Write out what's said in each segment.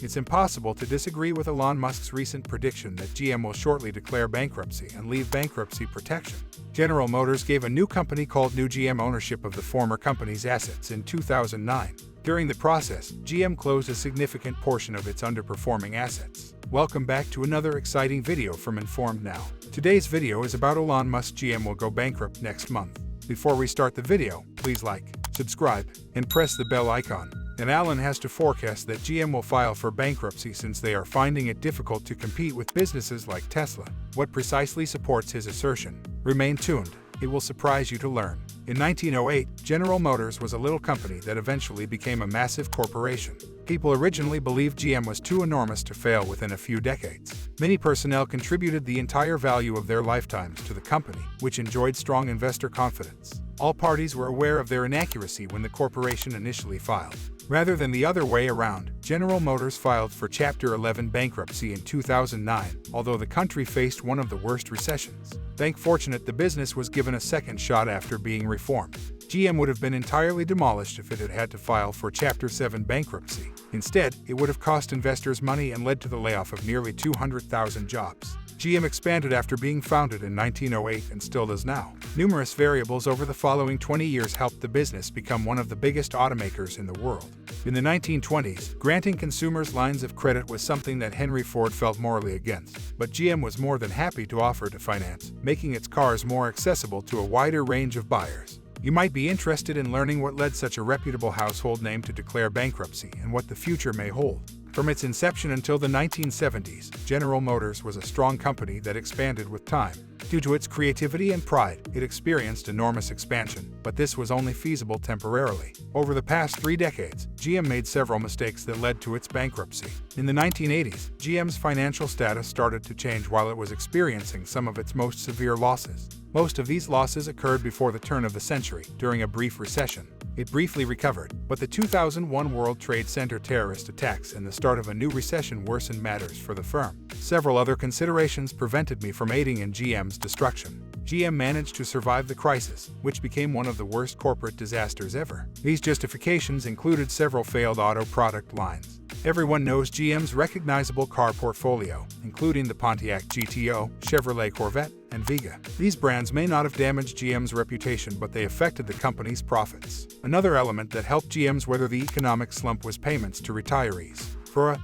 It's impossible to disagree with Elon Musk's recent prediction that GM will shortly declare bankruptcy and leave bankruptcy protection. General Motors gave a new company called New GM ownership of the former company's assets in 2009. During the process, GM closed a significant portion of its underperforming assets. Welcome back to another exciting video from Informed Now. Today's video is about Elon Musk. GM will go bankrupt next month. Before we start the video, please like, subscribe, and press the bell icon. And Elon has to forecast that GM will file for bankruptcy since they are finding it difficult to compete with businesses like Tesla. What precisely supports his assertion? Remain tuned. It will surprise you to learn. In 1908, General Motors was a little company that eventually became a massive corporation. People originally believed GM was too enormous to fail within a few decades. Many personnel contributed the entire value of their lifetimes to the company, which enjoyed strong investor confidence. All parties were aware of their inaccuracy when the corporation initially filed. Rather than the other way around, General Motors filed for Chapter 11 bankruptcy in 2009, although the country faced one of the worst recessions. Thank fortunate the business was given a second shot after being reformed. GM would have been entirely demolished if it had had to file for Chapter 7 bankruptcy. Instead, it would have cost investors money and led to the layoff of nearly 200,000 jobs. GM expanded after being founded in 1908 and still does now. Numerous variables over the following 20 years helped the business become one of the biggest automakers in the world. In the 1920s, granting consumers lines of credit was something that Henry Ford felt morally against, but GM was more than happy to offer to finance, making its cars more accessible to a wider range of buyers. You might be interested in learning what led such a reputable household name to declare bankruptcy and what the future may hold. From its inception until the 1970s, General Motors was a strong company that expanded with time. Due to its creativity and pride, it experienced enormous expansion, but this was only feasible temporarily. Over the past 3 decades, GM made several mistakes that led to its bankruptcy. In the 1980s, GM's financial status started to change while it was experiencing some of its most severe losses. Most of these losses occurred before the turn of the century, during a brief recession. It briefly recovered, but the 2001 World Trade Center terrorist attacks and the start of a new recession worsened matters for the firm. Several other considerations prevented me from aiding in GM's destruction. GM managed to survive the crisis, which became one of the worst corporate disasters ever. These justifications included several failed auto product lines. Everyone knows GM's recognizable car portfolio, including the Pontiac GTO, Chevrolet Corvette, and Vega. These brands may not have damaged GM's reputation, but they affected the company's profits. Another element that helped GM's weather the economic slump was payments to retirees.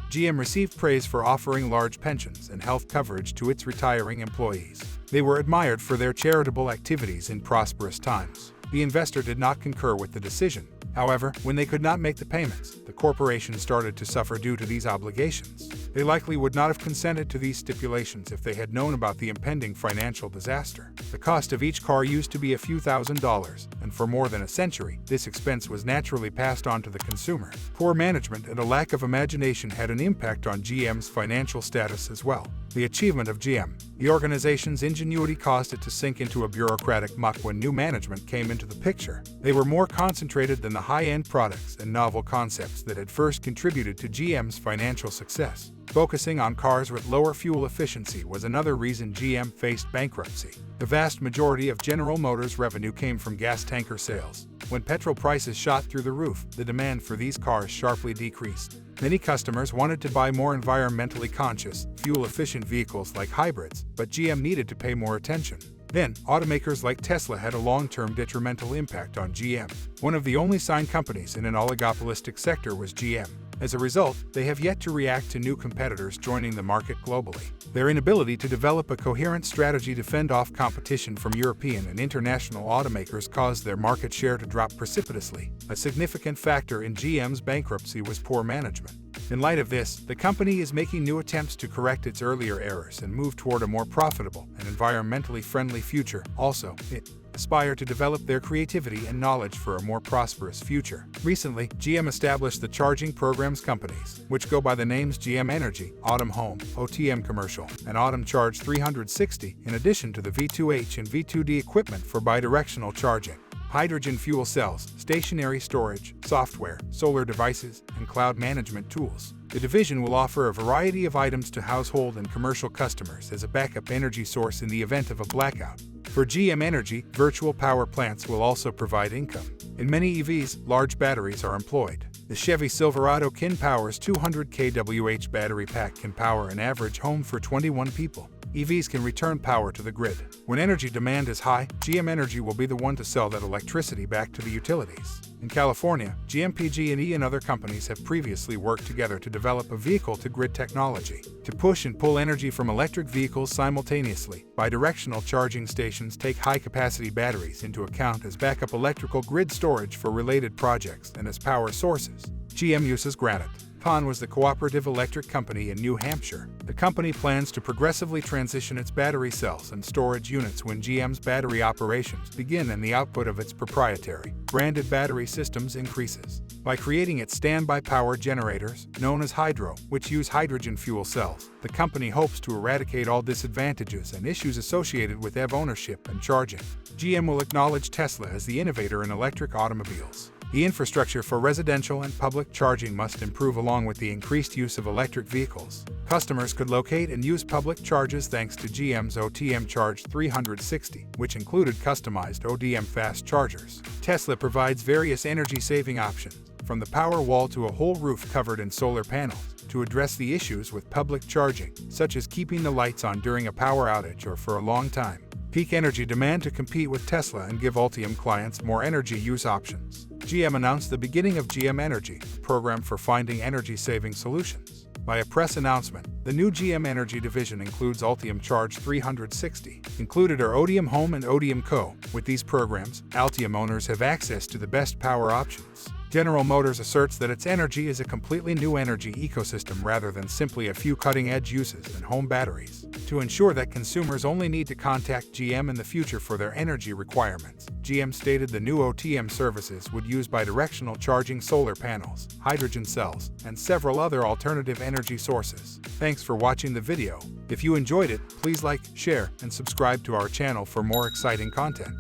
GM received praise for offering large pensions and health coverage to its retiring employees. They were admired for their charitable activities in prosperous times. The investor did not concur with the decision. However, when they could not make the payments, the corporation started to suffer due to these obligations. They likely would not have consented to these stipulations if they had known about the impending financial disaster. The cost of each car used to be a few $1,000s, and for more than a century, this expense was naturally passed on to the consumer. Poor management and a lack of imagination had an impact on GM's financial status as well. The achievement of GM. The organization's ingenuity caused it to sink into a bureaucratic muck when new management came into the picture. They were more concentrated than the high-end products and novel concepts that had first contributed to GM's financial success. Focusing on cars with lower fuel efficiency was another reason GM faced bankruptcy. The vast majority of General Motors' revenue came from gas tanker sales. When petrol prices shot through the roof, the demand for these cars sharply decreased. Many customers wanted to buy more environmentally conscious, fuel-efficient vehicles like hybrids, but GM needed to pay more attention. Then, automakers like Tesla had a long-term detrimental impact on GM. One of the only signed companies in an oligopolistic sector was GM. As a result, they have yet to react to new competitors joining the market globally. Their inability to develop a coherent strategy to fend off competition from European and international automakers caused their market share to drop precipitously. A significant factor in GM's bankruptcy was poor management. In light of this, the company is making new attempts to correct its earlier errors and move toward a more profitable and environmentally friendly future. Also, it aspire to develop their creativity and knowledge for a more prosperous future. Recently, GM established the Charging Programs companies, which go by the names GM Energy, Autumn Home, OTM Commercial, and Autumn Charge 360, in addition to the V2H and V2D equipment for bidirectional charging. Hydrogen fuel cells, stationary storage, software, solar devices, and cloud management tools. The division will offer a variety of items to household and commercial customers as a backup energy source in the event of a blackout. For GM Energy, virtual power plants will also provide income. In many EVs, large batteries are employed. The Chevy Silverado can Power's 200 kWh battery pack can power an average home for 21 people. EVs can return power to the grid. When energy demand is high, GM Energy will be the one to sell that electricity back to the utilities. In California, GM PG&E and other companies have previously worked together to develop a vehicle-to-grid technology to push and pull energy from electric vehicles simultaneously. Bidirectional charging stations take high-capacity batteries into account as backup electrical grid storage for related projects and as power sources. GM uses Granite. PON was the cooperative electric company in New Hampshire. The company plans to progressively transition its battery cells and storage units when GM's battery operations begin and the output of its proprietary, branded battery systems increases. By creating its standby power generators, known as hydro, which use hydrogen fuel cells, the company hopes to eradicate all disadvantages and issues associated with EV ownership and charging. GM will acknowledge Tesla as the innovator in electric automobiles. The infrastructure for residential and public charging must improve along with the increased use of electric vehicles. Customers could locate and use public charges thanks to GM's OTM Charge 360, which included customized ODM fast chargers. Tesla provides various energy-saving options, from the power wall to a whole roof covered in solar panels, to address the issues with public charging, such as keeping the lights on during a power outage or for a long time. Peak energy demand to compete with Tesla and give Ultium clients more energy use options. GM announced the beginning of GM Energy, a program for finding energy-saving solutions. By a press announcement, the new GM Energy division includes Ultium Charge 360. Included are Odium Home and Odium Co. With these programs, Ultium owners have access to the best power options. General Motors asserts that its energy is a completely new energy ecosystem rather than simply a few cutting-edge uses and home batteries. To ensure that consumers only need to contact GM in the future for their energy requirements, GM stated the new OTM services would use bidirectional charging solar panels, hydrogen cells, and several other alternative energy sources. Thanks for watching the video. If you enjoyed it, please like, share, and subscribe to our channel for more exciting content.